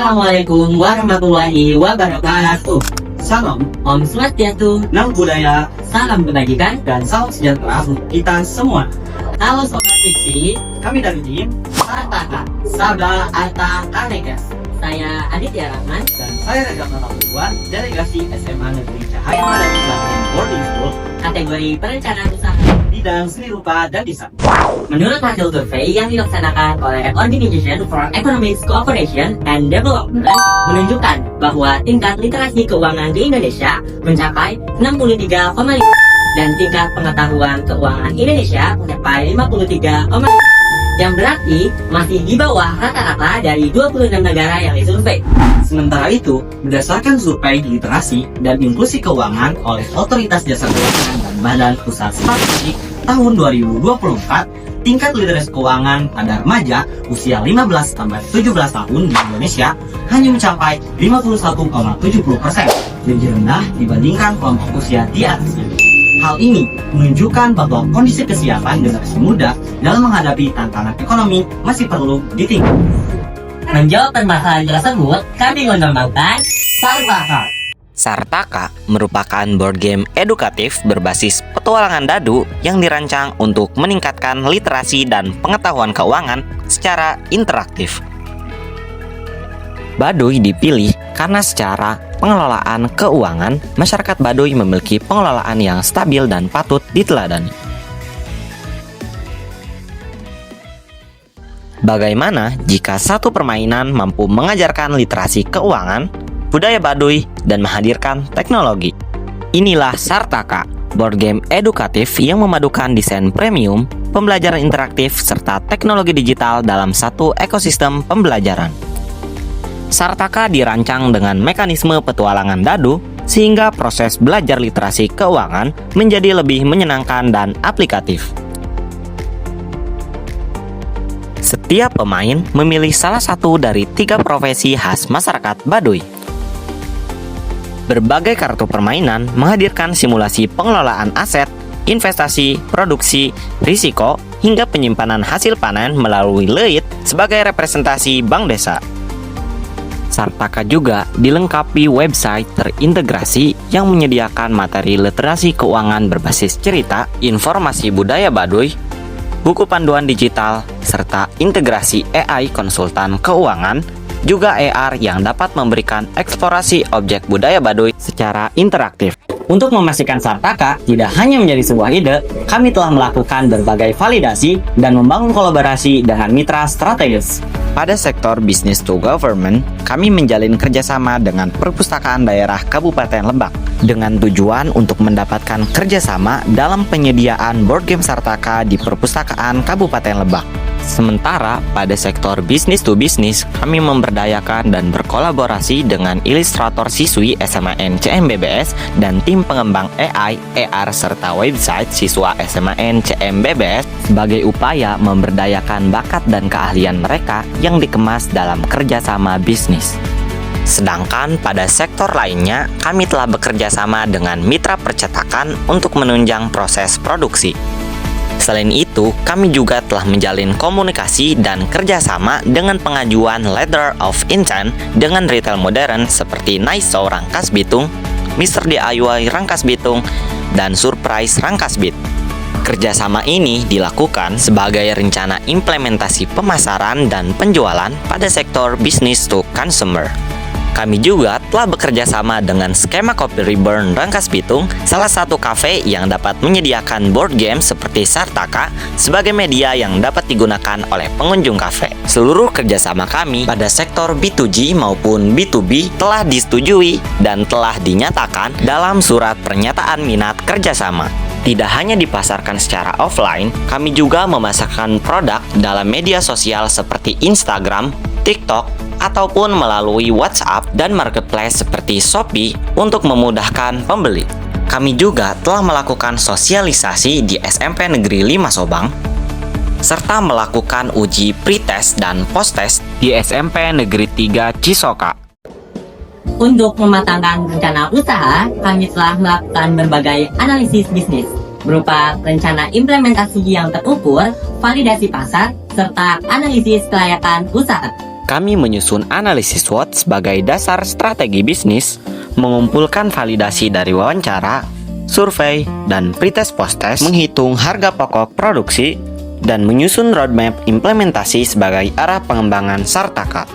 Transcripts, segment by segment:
Assalamualaikum warahmatullahi wabarakatuh. Salam, Om Swastiastu, Namo Buddhaya, salam kebajikan. dan salam sejahtera untuk kita semua. Halo Sobat Fiksi, Kami dari tim Sartaka. Sabda Arta Kanegas Saya Aditya Rahman. dan saya Reza Pratama, delegasi SMA Negeri Cahaya Madani Klaten Boarding School, Kategori perencanaan usaha. bidang seni rupa dan desain. Menurut hasil survei yang dilaksanakan oleh Organization for Economic Cooperation and Development menunjukkan bahwa tingkat literasi keuangan di Indonesia mencapai 63,5 dan tingkat pengetahuan keuangan Indonesia mencapai 53,5, yang berarti masih di bawah rata-rata dari 26 negara yang disurvei. Sementara itu, berdasarkan survei literasi dan inklusi keuangan oleh Otoritas Jasa Keuangan dan Badan Pusat Statistik tahun 2024, tingkat literasi keuangan pada remaja usia 15-17 tahun di Indonesia hanya mencapai 51,70%, lebih rendah dibandingkan kelompok usia di atasnya. Hal ini menunjukkan bahwa kondisi kesiapan generasi muda dalam menghadapi tantangan ekonomi masih perlu ditingkatkan. Menjawab permasalahan tersebut, kami mengembangkan Sartaka. Sartaka merupakan board game edukatif berbasis petualangan dadu yang dirancang untuk meningkatkan literasi dan pengetahuan keuangan secara interaktif. Baduy dipilih karena secara pengelolaan keuangan, masyarakat Baduy memiliki pengelolaan yang stabil dan patut diteladani. Bagaimana jika satu permainan mampu mengajarkan literasi keuangan, budaya Baduy, dan menghadirkan teknologi? Inilah Sartaka, board game edukatif yang memadukan desain premium, pembelajaran interaktif, serta teknologi digital dalam satu ekosistem pembelajaran. Sartaka dirancang dengan mekanisme petualangan dadu, sehingga proses belajar literasi keuangan menjadi lebih menyenangkan dan aplikatif. Setiap pemain memilih salah satu dari 3 profesi khas masyarakat Baduy. Berbagai kartu permainan menghadirkan simulasi pengelolaan aset, investasi, produksi, risiko, hingga penyimpanan hasil panen melalui leit sebagai representasi bank desa. Sartaka juga dilengkapi website terintegrasi yang menyediakan materi literasi keuangan berbasis cerita, informasi budaya Baduy, buku panduan digital, serta integrasi AI konsultan keuangan, juga AR yang dapat memberikan eksplorasi objek budaya Baduy secara interaktif. Untuk memastikan Sartaka tidak hanya menjadi sebuah ide, kami telah melakukan berbagai validasi dan membangun kolaborasi dengan mitra strategis. Pada sektor business to government, kami menjalin kerjasama dengan Perpustakaan Daerah Kabupaten Lebak dengan tujuan untuk mendapatkan kerjasama dalam penyediaan board game Sartaka di Perpustakaan Kabupaten Lebak. Sementara pada sektor business to business, kami memberdayakan dan berkolaborasi dengan ilustrator siswi SMAN CMBBS dan tim pengembang AI, AR, serta website siswa SMAN CMBBS sebagai upaya memberdayakan bakat dan keahlian mereka yang dikemas dalam kerjasama bisnis. Sedangkan pada sektor lainnya, kami telah bekerja sama dengan mitra percetakan untuk menunjang proses produksi. Selain itu, kami juga telah menjalin komunikasi dan kerjasama dengan pengajuan Letter of Intent dengan retail modern seperti Naiso Rangkas Bitung, Mr. DIY Rangkas Bitung, dan Surprise Rangkas Bit. Kerjasama ini dilakukan sebagai rencana implementasi pemasaran dan penjualan pada sektor business to consumer. Kami juga telah bekerja sama dengan Skema Kopi Reborn Rangkas Bitung, salah satu kafe yang dapat menyediakan board game seperti Sartaka sebagai media yang dapat digunakan oleh pengunjung kafe. Seluruh kerjasama kami pada sektor B2G maupun B2B telah disetujui dan telah dinyatakan dalam surat pernyataan minat kerjasama. Tidak hanya dipasarkan secara offline, kami juga memasarkan produk dalam media sosial seperti Instagram, TikTok, ataupun melalui WhatsApp dan marketplace seperti Shopee untuk memudahkan pembeli. Kami juga telah melakukan sosialisasi di SMP Negeri 5 Sobang, serta melakukan uji pretest dan post-test di SMP Negeri 3 Cisoka. Untuk mematangkan rencana usaha, kami telah melakukan berbagai analisis bisnis berupa rencana implementasi yang terukur, validasi pasar, serta analisis kelayakan usaha. Kami menyusun analisis SWOT sebagai dasar strategi bisnis, mengumpulkan validasi dari wawancara, survei, dan pretest post-test, menghitung harga pokok produksi, dan menyusun roadmap implementasi sebagai arah pengembangan Sartaka.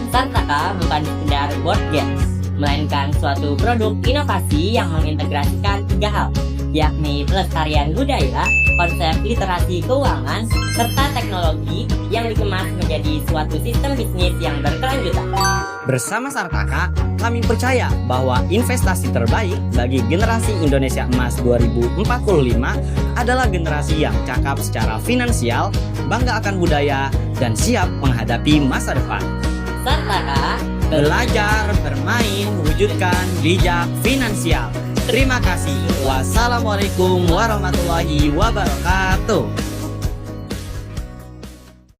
Sartaka bukan sekedar board games, melainkan suatu produk inovasi yang mengintegrasikan 3 hal, yakni pelestarian budaya, konsep literasi keuangan, serta teknologi yang dikemas menjadi suatu sistem bisnis yang berkelanjutan. Bersama Sartaka, kami percaya bahwa investasi terbaik bagi generasi Indonesia Emas 2045 adalah generasi yang cakap secara finansial, bangga akan budaya, dan siap menghadapi masa depan. Sartaka, Belajar, bermain, wujudkan bijak finansial. Terima kasih. Wassalamualaikum warahmatullahi wabarakatuh.